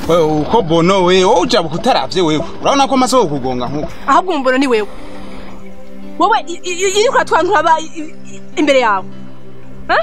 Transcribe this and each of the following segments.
wewe uko bono wewe uja bukutaravye wewe urabona ko amaso kugonga nkuko ahubwo umbono ni wewe wowe iri kuratwantura aba imbere yawe ha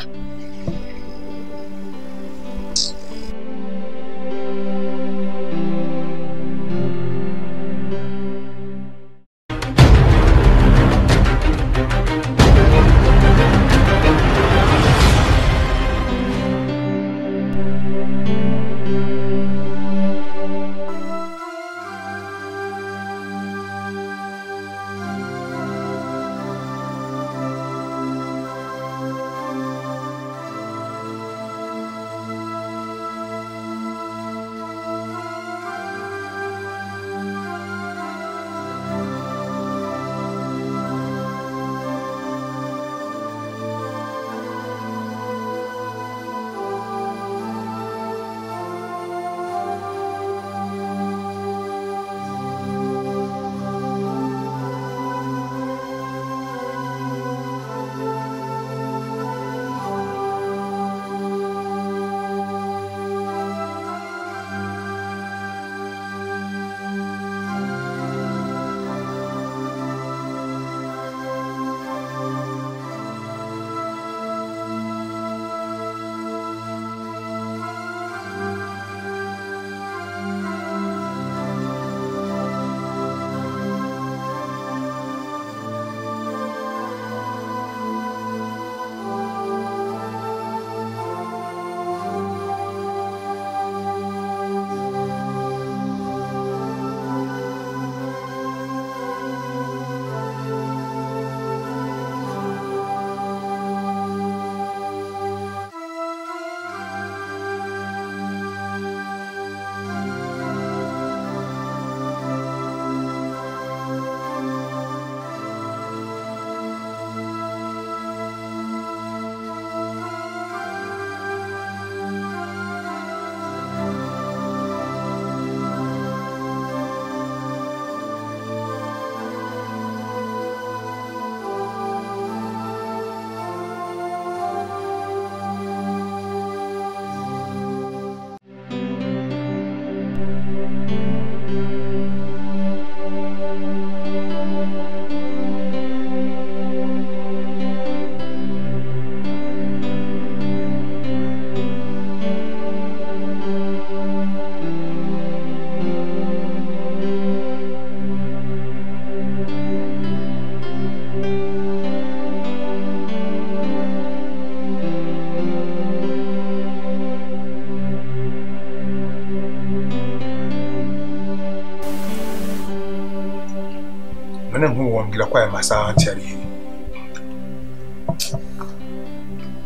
Wambwira ko aya masaha cyari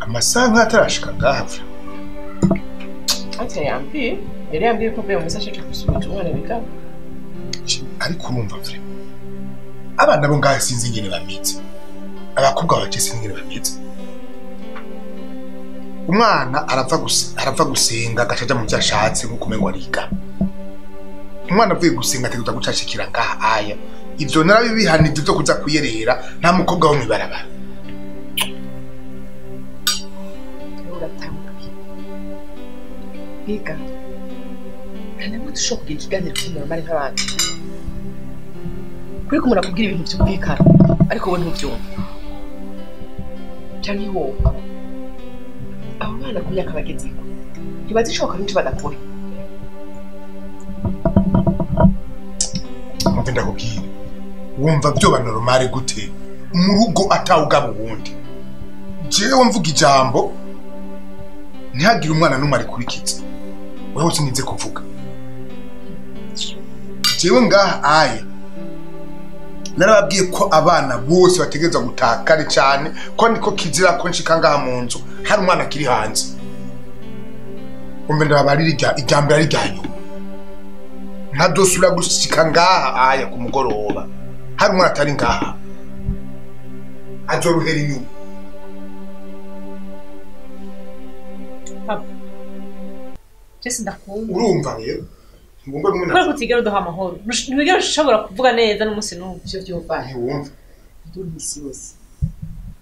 amasaha nkatarashika ngahavya ati yambwiye ko byo musaje cyo gusubira umwana bika ariko urumva vre abana bo ngaha sinzi ingene bamitse abakobwa baje sinzi ingene bamitse umwana arava gusenga agacaja mu byashatse nko kumengo ariga umwana avuye gusenga ateguza gucashikira ngaha aya ivyo narabibihanije byo kuza kuyerera nta mukobwa wo mwibarabara biga kanamwe dushobora kugira ikiganiro cy'normal nk'abandi kuri kumura kubwira ibintu byumvikana ariko we ntubyumva cyane wowe abo bana ku myaka bagezeko ntibazishoboka n'icyo badakora mve ndakubwira wumva byoba normal gute mu rugo atawugaba uwundi jewe mvuga ijambo ntihagire umwana n'umwe ari kurikiza wewe usinze kuvuga jewe ngaha aya narababwiye ko abana bose bategereza gutakare cyane ko niko kizira ko nshika ngaha mu nzu hari umwana kiri hanze umbe ndababarira ijambo ari ryanyu ntadosubira gushika ngaha aya ku mugoroba hari umwana atari ngaha azoruhera inyuma Jesse ndakumva urumva rero ngomba kumena ko kutigera duha amahoro ntibigera ushobora kuvuga neza n'umunsi n'umwe byo byumva ntiwumva nduri misi yose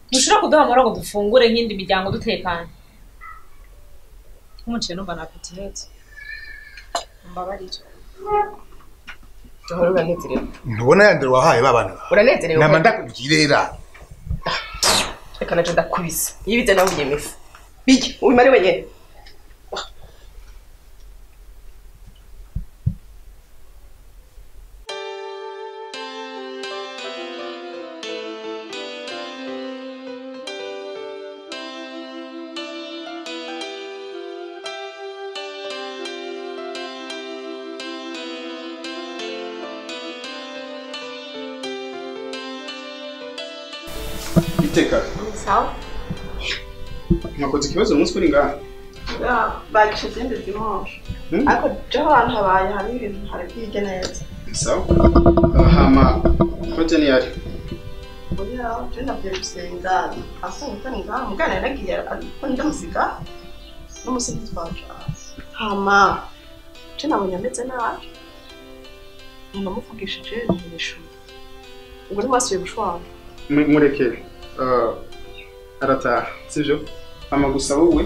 ntushobora kuduha amahoro ngo dufungure nk'indi miryango dutekanye nk'umuciye numva na petite mbabarira Johora uranezerewe ntubona yandero wahaye babana uranezerewe nama ndakubwirera reka naje ndakubise yibize nawe uyemefu biki ubimare wenyene Iteka. sawa Nakoze ikibazo umunsi kuri ngaha. bagishize inde dimanche ariko jeho abantu habaye hari ibintu hari kwige neza Sawa. Hama kote ni yari. oya je nabyo bisenga asanga kandi ngaha mugana yaragiye ariko ndamusiga n'umusizi twaje hama je nabonye ameze nabi ndamuvugishije n'ishuri ubwo ntwasubiye gushwana Murekere. Arataha sivyo ama gusa wowe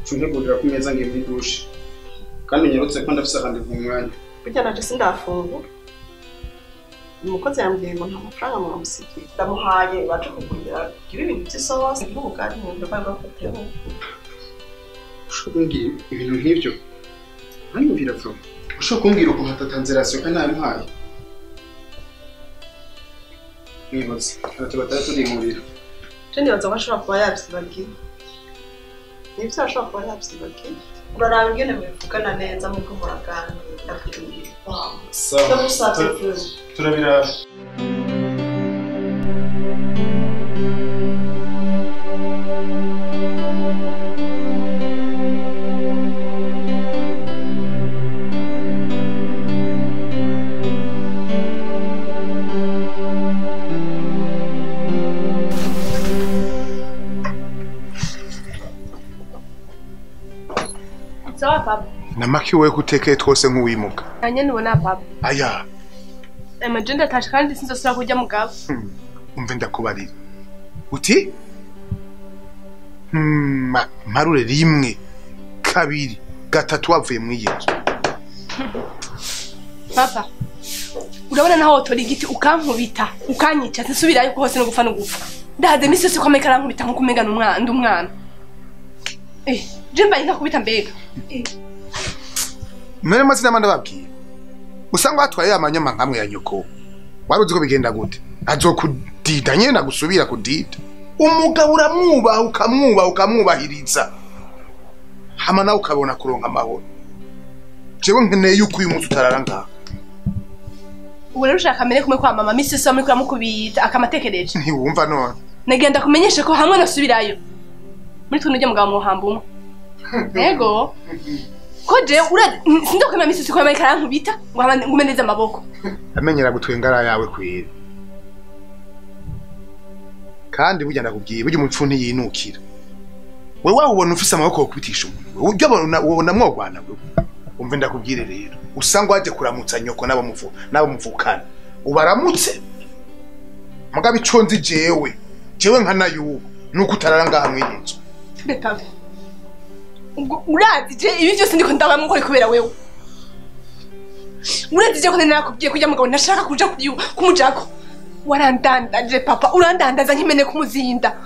cuntegurira ku meza ngiye muri douche kandi nyerutse ko ndafise rendez-vous mu mwanya burya naje sindafungura umukozi yambwiye ngo nta mafaranga mwamusigiye ndamuhaye baje kugurira ibi bintu by'isohose n'ubugari mu ndoba bafateho ushobora ibintu nk'ibyo hano birapfa ushobora kumbwira ukuntu atatanzirasiyo kandi ntabimuhaye nibaze ati batatu ndimurira nibaza ko ashobora kuba yabyibagiye nibyo ashobora kuba yabyibagiye uraraba ingene mubivugana neza muri ko muraganira turabiraba Sawa papa. namaki wewe kutekeye twose nk'uwimuka Nanye nubona papa. aya Amagenda tashi kandi sinzosura kujya mugabo. umve ndakubarira uti marure rimwe kabiri gatatu wavuye mu yiyezo Papa. Urabona naho otori igiti ukankubita ukanyica nsubirayo ko hose no gupfa no gupfa. Ndahaze misi yose kwameka rankubita nko kumega n'umwana. Jemba ndakubita mbega. none mazina manda babwiye usanga atwaye amanyama nkamwe ya nyoko waruzi ko bigenda gute azokudida nyene nagusubira kudida umugabo uramwubaha ukamwubahiriza hama nawe ukabona kuronka amahoro jewe nkeneye yuko uyu munsi utarara ngaha Ubu rero ushaka kamere kumwe kwa mama misi yose muri kuramukubita akamatekereje. ntiwumva none Nagenda kumenyesha ko hamwe nasubirayo. Muri tunujye mugabo mu hambumo. Ego. Koje sinzo kwema misi ko yamaye karankubita ngo ngumeneze amaboko. amenyera gutwengara yawe kwira kandi burya ndakubwiye burya umupfu ntiyinukira wewe wabona ufise amaboko yo kubitisha umuntu uryo ubona mwogwana umve ndakubwire rero usanga waje kuramutsa nyoko nabo muvukana ubaramutse mugabe iconzi jewe nkana yubu nuko utarara ngaha mwinzu Reka. Urazi je ibi byose ndiko ndabamwe ko kubera wewe. Urazi je ko narakubwiye kujya mugabo nashaka kuja kumujako. Warandandaje papa urandandaza nkimene kumuzinda.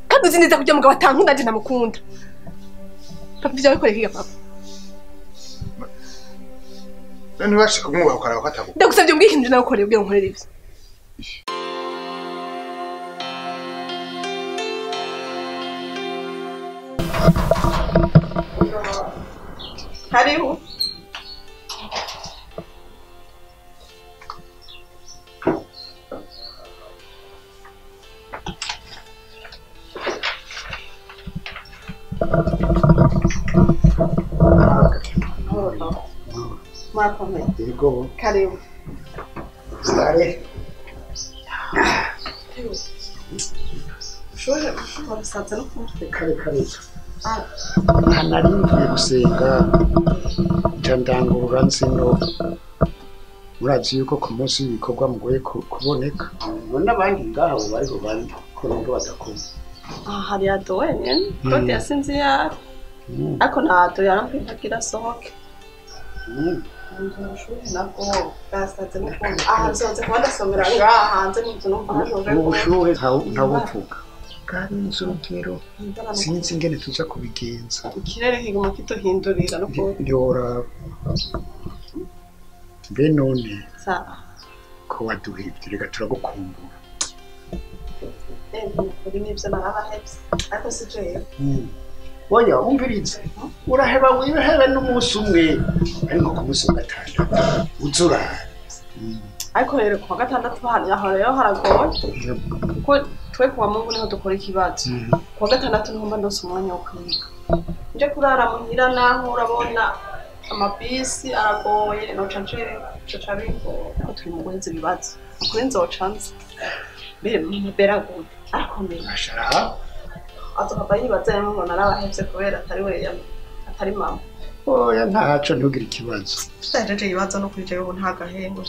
Kandi uzineza kujya mugabo atankunda je namukunda. Papa byawe korekiga papa. none bashika kumwubaha ukaraba ko ataguha Ndagusabye mbwike nje nawe koreye ubwira nkorera ivyo. hariho murakomeye yego karibu stare ushobora gusaza no kumutwe kare ntanari ngiye gusenga ndangurura nzino murazi yuko ku munsi w'ibikorwa mugoye kuboneka none abandi ngaho bari ko nubwo badakoma hari adowe nyene kote yasinzi yari ariko ntabwo yarambwiye ntagira sohoke nabwo bwasaze n'ukuntu aha nzonze kuba ndasomera ngaha hanze n'inzu numva hajuje ubushuhe ntawupfuka kandi inzogero sinzi ingene tuza kubigenza ikirere kiguma kituhindurira n'ukuntu ntiworaba mbe none sawa ko waduhebye reka turagukumbura kuri n'ibyo narabahebye ariko si jewe oya umvirize uraheba wihebe n'umunsi umwe ariko ku munsi wa gatandatu uzurara ariko rero ku wa gatandatu aho rero haragoye kuko twe kuwa mungu niho dukora ikibazo ku wa gatandatu niho mba ndose umwanya wo kwiga nje kurara muhira naho urabona amabisi aragoye noca nca bigoye ko turi mu guheza ibibazo kuri nzoca nzi mbere mberaguye ariko mbere ashara azokava yibaza yamwe ngo narabahevye kubera atari we atari mama oya ntaco ntugire ikibazo tutajeje ibibazo no kuri jewe ubu nta gahengo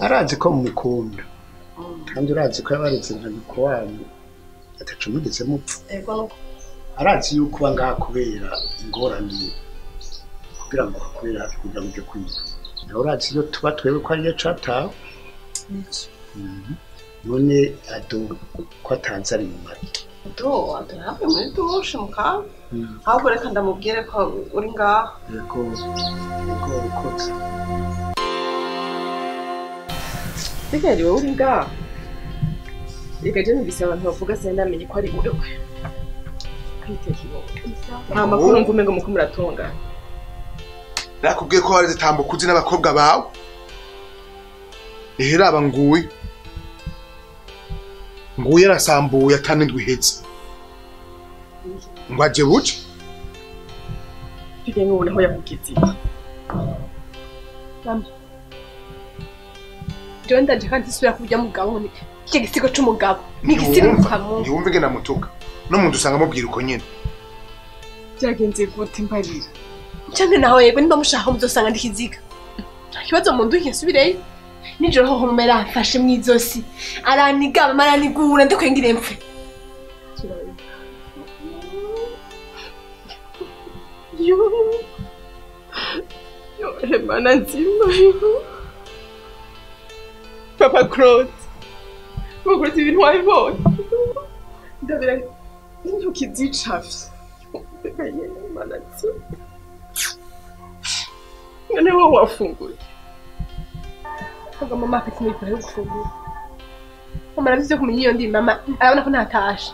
arazi ko mumukunda kandi urazi ko yabaretse nka niko wanyu ataco mugeze mupfa ego nuko arazi yuko uba ngaha kubera ingorane kugira ngo kubera hafi kugira ngo uje kwiga nawe urazi iyo tuba twebwe ko ariyo catawe none ado ko atanze ari mu mari hafi muri dushe mu kanya ahubwo reka ndamubwire ko uri ngaha yego ukoze reka rero uri ngaha reka je numvise abantu bavuga sindamenye ko ari wewe nta makuru mvume ngo muko muratongana nakubwiye ko wari zitambuka uzi n'abakobwa bawe raba nguye arasambuye atanindwi ihetse ngo aje buce Fides ngo naho yakugize John ndaje kandi sura kujya mugabo ni iki gisigo c'umugabo ni gisigo kamu ntiwumve ngena mutuka no muntu usanga mubwira uko nyene byagenze gute mbarira cyangwa naho yego nimba mushaka muzosanga ndikiziga kibazo mu nduye asubireyo nijoro ho mumera mfashe mwizosi aranigaba maranigura ndikwengire mpfe yo Hemana nzima Papa Claude Mugurutse ibintu wabibonye ndabira intoki zicafye Hemana nzima none wowe wafunguye Kaga mama afite imipira yo gufungura mama arabizi ko kumenya ndi mama arabona ko ntatashe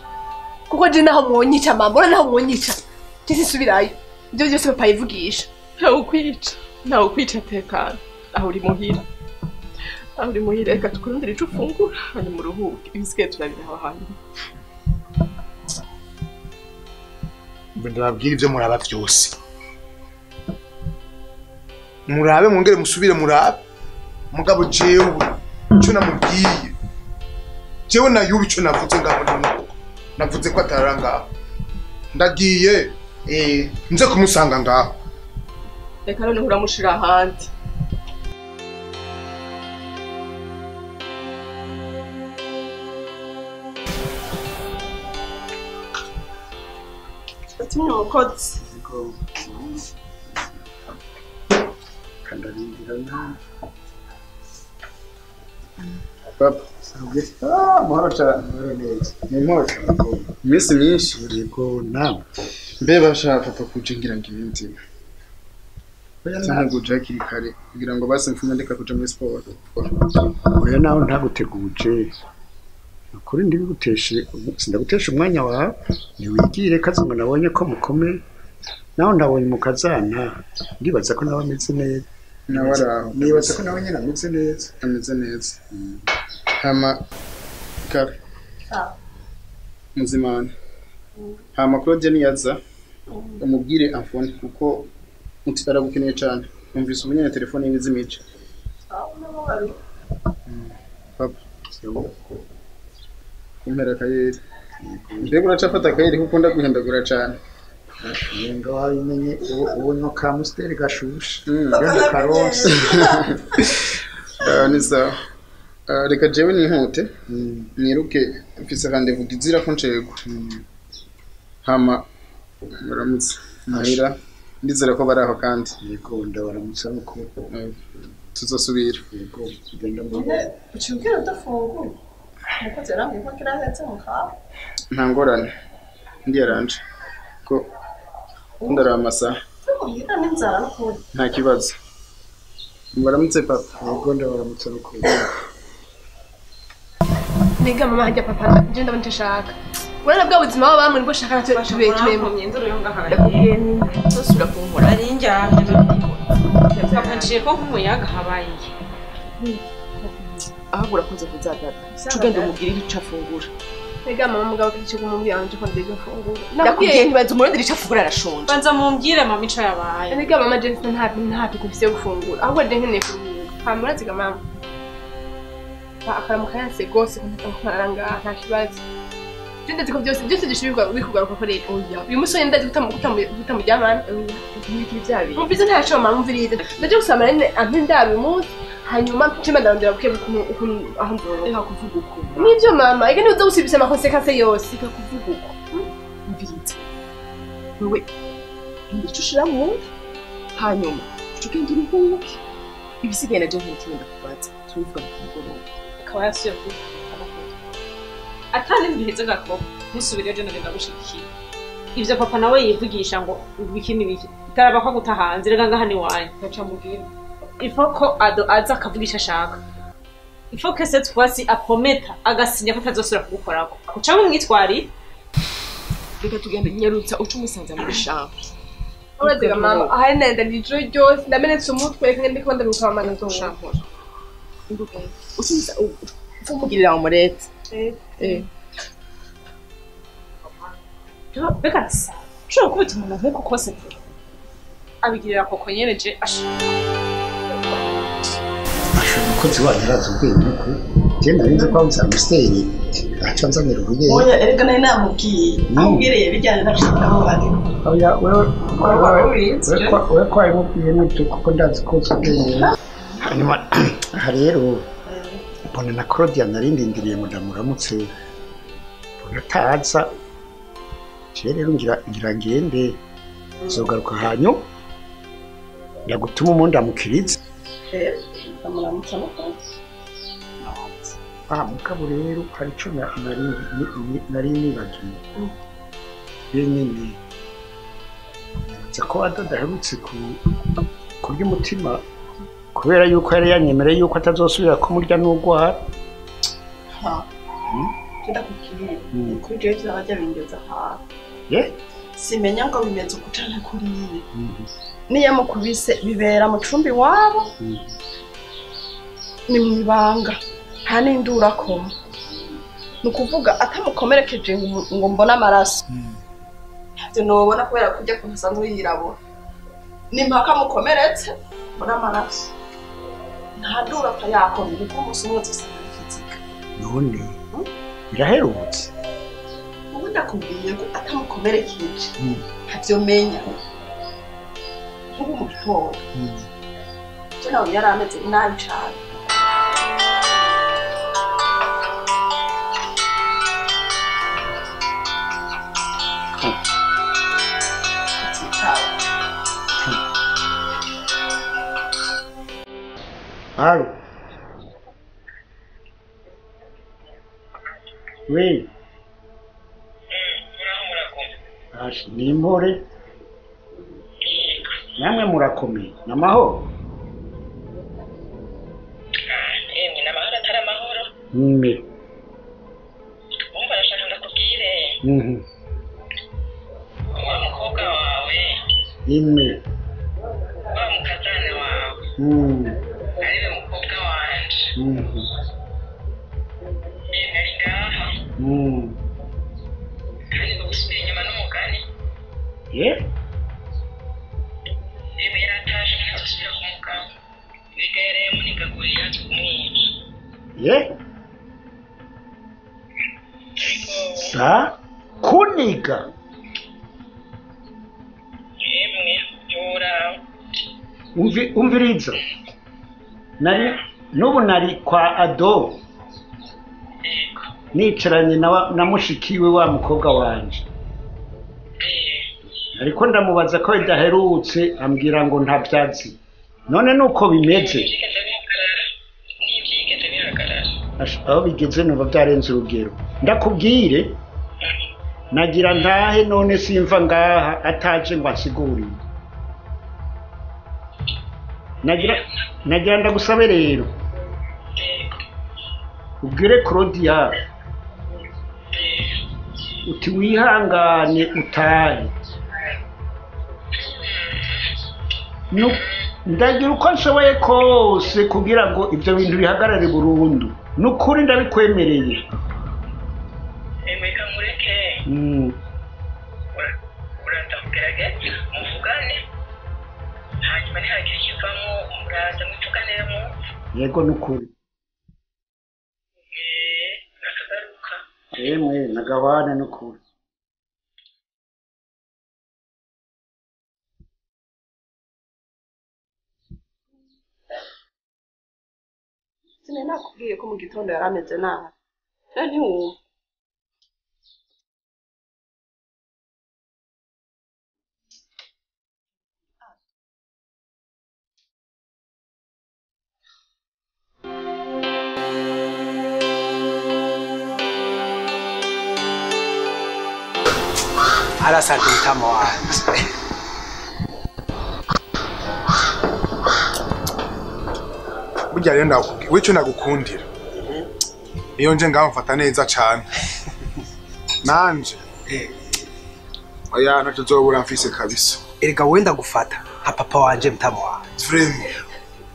kuko je naho mwonyica mama ora naho mwonyica tisi subirayo ibyo byose papa yivugisha ntawe kwica tekana aho uri muhira reka tukurondere ico ufungura hanyuma uruhuke ibisigaye turabira aho hantu ndababwira ibyo muraba byose murabe mwongere musubire murabe mugabo jewe ico namubwiye jewe nayuba ico navuze ngaho navuze ko atarara ngaho ndagiye nze kumusanga ngaho reka none uramushira ahandi atumye umukozi kandarindirana Papa mahoro cyane neza ni mahoro iminsi myinshi yego nawe mbe bashaka papa kuja ngira ngo ibindi cyane kuja kiri kare kugira ngo basi mfume ndeka kuja muri sport oya nawe ntaguteguje ukuri ndibiguteshe sindagutesha umwanya wawe niwigire kazi ngo nabonye ko mukomeye nawe ndabonye mukazana ndibaza ko nawe ameze neza nibaza ko nawe nyine ameze neza hama kare muzimana hama Claude niyaza umubwire amfone kuko aragukeneye cyane umvise ubunyene telefone y'izimije papa kumpera kayeri mbega uracafata akayeri kuko ndaguhendagura cyane ngo wabimenye ubonye ka musteri gashushe genda karose ni sawa reka jewe nihute niruke mfise kandi vuga izira ko ncego hama muramutse muhira ndizera ko bari aho kandi yego ndabaramutsa nuko tuzosubira yego genda mu ucyubwira udafunguye nuko zerambye ko kirahetse mu kawe nta ngorane ndi yaranje ko ndaraba amasaha kugira n'inzara no kuba nta kibazo mubaramutse papa yego ndabaramutsa nuko Nega mama hajya papa je ndabona nshaka Wana bwa buzima baba bamwe ngo shaka natwe tubemo myendoro yo ngaha ndakubwiye tosura kunkora ari njyanye papa ngiye ko nkumuyaga habaye ahubwo urakoze kuzadada tugende umubwire icyo afungura Nega mama mugabo kici kumubwira ngo ko ndege fungura ndakubwiye ntibaze umurondera icyo afungura arashonje banza mumbwire mama ico yabaye Nega mama je nta kufise gufungura ahubwo je nkeneye kuruhuka hamuraziga mama akaramuka yanse gose kumara nta kibazo Jende ziko byose gishibirwa bikugaruka ko rero uyu musore ndazi gutamujyamana n'ibiki byabi umvize nta cyo mama umvirize ndaje gusama rene ampe ndabi umunsi hanyuma cima ndandira buke ukuntu aho ndoro reka kuvuga uko nivyo mama ega nizo usibise amakonsekanse yose reka kuvuga uko umvirize wewe ndico ushira mu hanyuma tugende uruhuke ibisigaye naje nk'ikindi kubaza tubivuga mu mugoroba akaba yasuye ku atani ndiheze gako musubire je nagenda gushikiye ivyo papa nawe yivugisha ngo bikini biki taraba ko gutahanze rega ngahani waye ntaca mubwira ifoko ado aza akavugisha ashaka ifoko cette fois-ci aprometa agasinya ko atazosubira kugukorako kuca mu mwitwari reka tugende nyarutsa uca umusanza muri shampo uraziga mama ahari nenda nijo ryose ndamenetse umutwe kandi ndiko ndaruka mama nazo shampo usubiza umugirira umurete Reka sa cyo kubita umuntu nkuko kose abigirira koko nyereje umukozi wanyu arazi ubwenge nuko je narinze ko nza musteri aca nzanira ubuye oya erega nari namubwiye namubwiriye bijyanye n'abashaka bari oya wewe kwa imubwiye n'ibyo kuko ndazi ko ubwenge hanyuma aha rero mbona na Claudia narindindiriye ngo ndamuramutse mbona ataza je rero ngira ngende zogaruka hanyu yagutuma umundi amukiriza ndamuramutsa no mugabo rero hari ico nari nibagiye yenyine ko adaherutse kurya umutima kubera yuko yari yanyemereye yuko atazosubira kumurya n'ugwara ndakubwiye kuri jewe turabajya bingeza hafi simenya ngo bimeze ukutana kuriye niyo mukubise bibera mu cumbi wabo ni mu ibanga nta n'indura koma ni ukuvuga atamukomerekeje ngo mbone amaraso ntabyo nobona kubera kujya ku ntasanzwe yirabura ni mpaka mukomeretse mbone amaraso nta ndura apfa yakomye kuko umunsi umwe wose usanga bifizika none biraherutse ubu ndakubwiye ngo atamukomerekeje ntabyo menya nk'ubu mu gitondo cyo nawe yari ameze nabi cyane Allô? Oui. Ni impore? Namwe murakomeye. Namahoro? Yemwe namahoro atari amahoro. Umva nashaka ndakubwire. Wa mukobwa wawe. Wa mukazana wawe. Ariwe mukobwa wanje. Nari ngaha. Kandi gusubira inyuma n'umugani. Yewe yaratashe ntazosubira ku mugabo. Reka yareye munigaguriye yaje kumwica. Sa kuniga. Yemwe yora. Umviriza. Nubu nari kwa ado nicaranye na mushikiwe wa mukobwa wanje ariko ndamubaza ko bidaherutse ambwira ngo ntabyazi none nuko bimeze n'ibyigeze bihagarara aho bigeze numva byarenze urugero ndakubwire nagira ntahe none simva ngaha ataje ngo ansigurire nagira ndagusabe rero ubwire Claudia uti wihangane utahe ndagira uko nshoboye kose kugira ngo ibyo bintu bihagarare burundu nukuri ndabikwemereye reka mureke uraza kugerageza muvugane hanyuma ntihagire ikivamo muraza mwituganiremo yego nukuri nakagaruka yemwe nagahwane nukuri Sinari nakubwiye ko mu gitondo yari ameze nabi rero ntiwumva arasante mutama wanje burya rero ndakubwira wicyo nagukundira iyo nje ngaho mfata neza cyane nanje oya ntacyo nzobura mfise kabisa erega wenda gufata nka papa wanje mutama wanje vraiment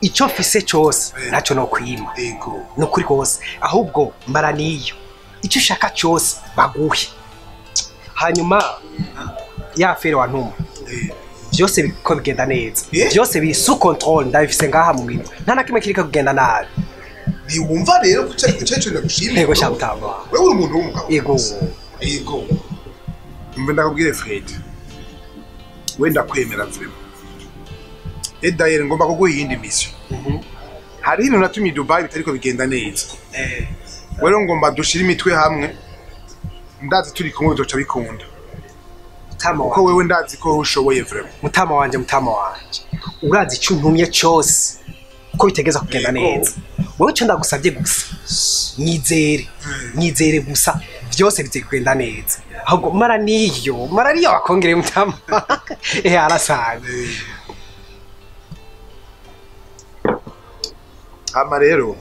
icyo mfise cyose ntacyo no kwima yego nukuri rwose ahubwo mbara niyo icyo ushaka cyose baguhe hanyuma ya fere wa ntuma byose biko bigenda neza byose biri sous contrôle ndabifise ngaha mu bintu nta nakimwe kirika kugenda nabi ntiwumva rero kucyo ndagushimira yego shamutamba wewe uri umuntu w'umugabo yego mbe ndakubwire Fred wenda kwemera vraiment edayere ngomba kuguha iyindi mission hari ibintu natumye Dubai bitariko bigenda neza rero ngomba dushira imitwe hamwe ndazi turi kumwe bizoca bikunda kuko wewe ndazi ko ushoboye vraiment mutama wanje urazi icyo ntumye cyose ko bitegeza kugenda neza wowe cyo ndagusabye gusa nyizere gusa byose bizigenda neza ahubwo mara niyo bakongere mutama arasaga ama rero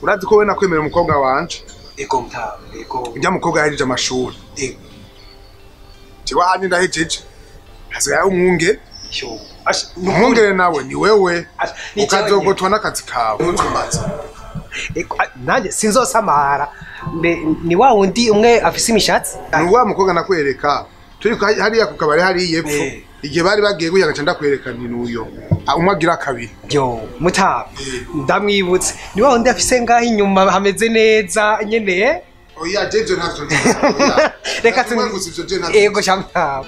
urazi ko we nakwemera umukobwa wanje ego mutama ego ujya mukobwa yahejeje amashuri Tiwa hani ndahejeje hasigaye umwunge umwungere nawe ni wewe ukazogotwa n'akazi kawe nanjye sinzosamara ni wa wundi umwe afise imishatsi ni wa mukobwa nakwereka turi hariya ku kabari hari yepfo igihe bari bagiye guyaga canda kwerekana n'uyo umwagira kabiri yo mutaba ndamwibutse ni wa wundi afise ngaho inyuma hameze neza nyene oya jeje ntacyo reka ego shamutaba